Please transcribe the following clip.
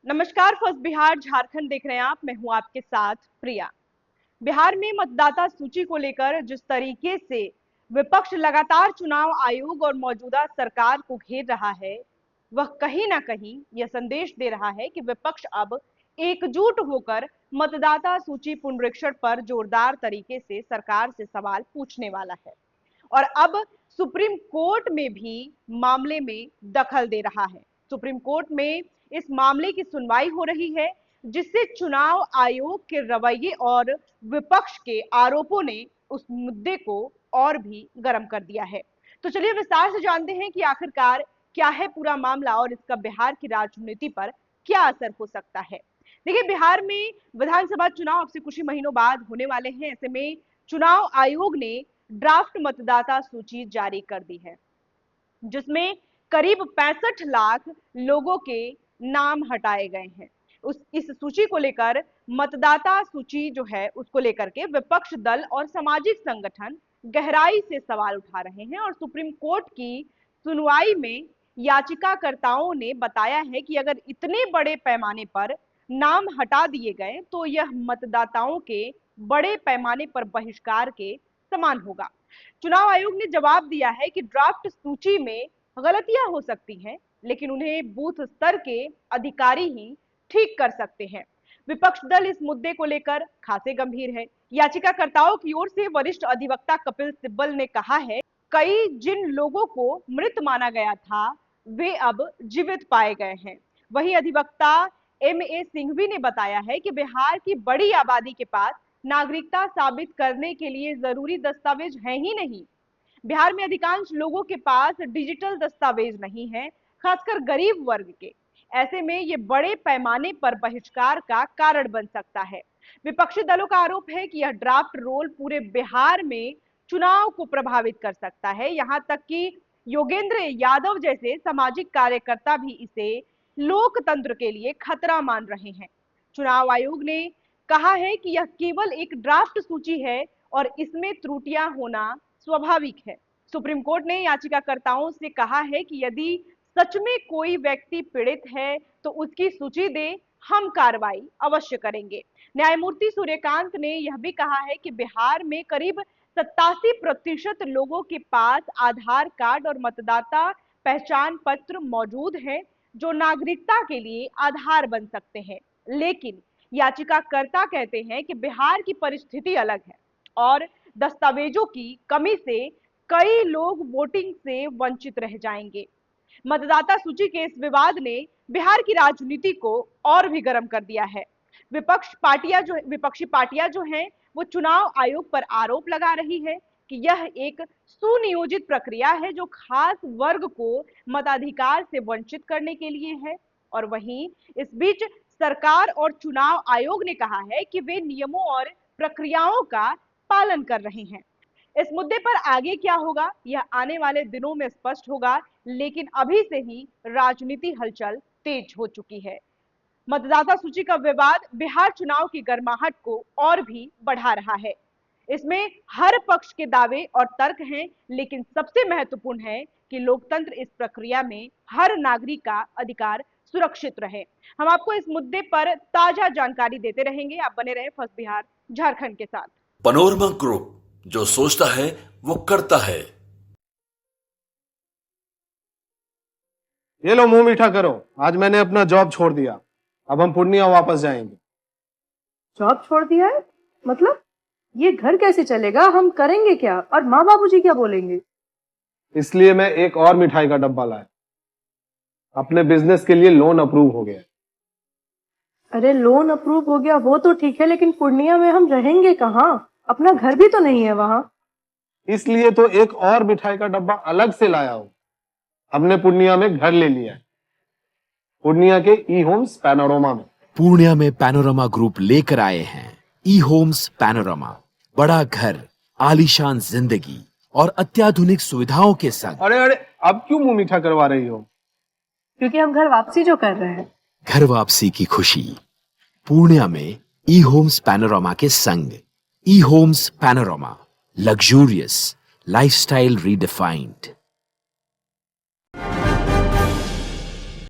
नमस्कार। फर्स्ट बिहार झारखंड देख रहे हैं आप। मैं हूं आपके साथ प्रिया। बिहार में मतदाता सूची को लेकर जिस तरीके से विपक्ष लगातार चुनाव आयोग और मौजूदा सरकार को घेर रहा है, वह कहीं ना कहीं यह संदेश दे रहा है कि विपक्ष अब एकजुट होकर मतदाता सूची पुनरीक्षण पर जोरदार तरीके से सरकार से सवाल पूछने वाला है और अब सुप्रीम कोर्ट में भी मामले में दखल दे रहा है। सुप्रीम कोर्ट में इस मामले की सुनवाई हो रही है, जिससे चुनाव आयोग के रवैये और विपक्ष के आरोपों ने उस मुद्दे को और भी गर्म कर दिया है। तो चलिए विस्तार से जानते हैं कि आखिरकार क्या है पूरा मामला और इसका बिहार की राजनीति पर क्या असर हो सकता है। देखिए, बिहार में विधानसभा चुनाव अब से कुछ ही महीनों बाद होने वाले हैं। ऐसे में चुनाव आयोग ने ड्राफ्ट मतदाता सूची जारी कर दी है, जिसमें करीब 65 लाख लोगों के नाम हटाए गए हैं। इस सूची को लेकर, मतदाता सूची जो है उसको लेकर के विपक्ष दल और सामाजिक संगठन गहराई से सवाल उठा रहे हैं और सुप्रीम कोर्ट की सुनवाई में याचिकाकर्ताओं ने बताया है कि अगर इतने बड़े पैमाने पर नाम हटा दिए गए तो यह मतदाताओं के बड़े पैमाने पर बहिष्कार के समान होगा। चुनाव आयोग ने जवाब दिया है कि ड्राफ्ट सूची में गलतियां हो सकती हैं, लेकिन उन्हें बूथ स्तर के अधिकारी ही ठीक कर सकते हैं। विपक्ष दल इस मुद्दे को लेकर खासे गंभीर है। याचिकाकर्ताओं की ओर से वरिष्ठ अधिवक्ता कपिल सिब्बल ने कहा है, कई जिन लोगों को मृत माना गया था वे अब जीवित पाए गए हैं। वहीं अधिवक्ता एम.ए. सिंघवी ने बताया है कि बिहार की बड़ी आबादी के पास नागरिकता साबित करने के लिए जरूरी दस्तावेज है ही नहीं। बिहार में अधिकांश लोगों के पास डिजिटल दस्तावेज नहीं है, खासकर गरीब वर्ग के। ऐसे में ये बड़े पैमाने पर बहिष्कार का कारण बन सकता है। विपक्षी दलों का आरोप है कि यह ड्राफ्ट रोल पूरे बिहार में चुनाव को प्रभावित कर सकता है। यहां तक कि योगेंद्र यादव जैसे सामाजिक कार्यकर्ता भी इसे लोकतंत्र के लिए खतरा मान रहे हैं। चुनाव आयोग ने कहा है कि यह केवल एक ड्राफ्ट सूची है और इसमें त्रुटियां होना स्वाभाविक है। सुप्रीम कोर्ट ने याचिकाकर्ताओं से कहा है कि यदि सच में कोई व्यक्ति पीड़ित है तो उसकी सूची दे, हम कार्रवाई अवश्य करेंगे। न्यायमूर्ति सूर्यकांत ने यह भी कहा है कि बिहार में करीब 87% लोगों के पास आधार कार्ड और मतदाता पहचान पत्र मौजूद है, जो नागरिकता के लिए आधार बन सकते हैं। लेकिन याचिकाकर्ता कहते हैं कि बिहार की परिस्थिति अलग है और दस्तावेजों की कमी से कई लोग वोटिंग से वंचित रह जाएंगे। मतदाता सूची के इस विवाद ने बिहार की राजनीति को और भी गर्म कर दिया है। विपक्षी पार्टियां जो हैं वो चुनाव आयोग पर आरोप लगा रही है कि यह एक सुनियोजित प्रक्रिया है जो खास वर्ग को मताधिकार से वंचित करने के लिए है। और वहीं इस बीच सरकार और चुनाव आयोग ने कहा है कि वे नियमों और प्रक्रियाओं का पालन कर रहे हैं। इस मुद्दे पर आगे क्या होगा यह आने वाले दिनों में स्पष्ट होगा, लेकिन अभी से ही राजनीति हलचल तेज हो चुकी है। मतदाता सूची का विवाद बिहार चुनाव की गर्माहट को और भी बढ़ा रहा है। इसमें हर पक्ष के दावे और तर्क हैं, लेकिन सबसे महत्वपूर्ण है कि लोकतंत्र इस प्रक्रिया में हर नागरिक का अधिकार सुरक्षित रहे। हम आपको इस मुद्दे पर ताजा जानकारी देते रहेंगे। आप बने रहे फर्स्ट बिहार झारखंड के साथ। पनोरमा ग्रुप, जो सोचता है वो करता है। ये लो, मुंह मीठा करो। आज मैंने अपना जॉब छोड़ दिया, अब हम पूर्णिया वापस जाएंगे। जॉब छोड़ दिया है? मतलब ये घर कैसे चलेगा? हम करेंगे क्या? और माँ बाबूजी क्या बोलेंगे? इसलिए मैं एक और मिठाई का डब्बा लाया। अपने बिजनेस के लिए लोन अप्रूव हो गया। अरे लोन अप्रूव हो गया वो तो ठीक है, लेकिन पूर्णिया में हम रहेंगे कहाँ? अपना घर भी तो नहीं है वहां। इसलिए तो एक और मिठाई का डब्बा अलग से लाया हूं। हमने पूर्णिया में घर ले लिया है, पूर्णिया के ई होम्स पैनोरमा में। पूर्णिया में पैनोरमा ग्रुप लेकर आए हैं ई होम्स पैनोरमा। बड़ा घर, आलीशान जिंदगी और अत्याधुनिक सुविधाओं के संग। अरे अरे, अब क्यों मुंह मीठा करवा रही हो? क्योंकि हम घर वापसी जो कर रहे हैं। घर वापसी की खुशी पूर्णिया में ई होम्स पैनोरमा के संग। ई homes panorama, luxurious lifestyle redefined.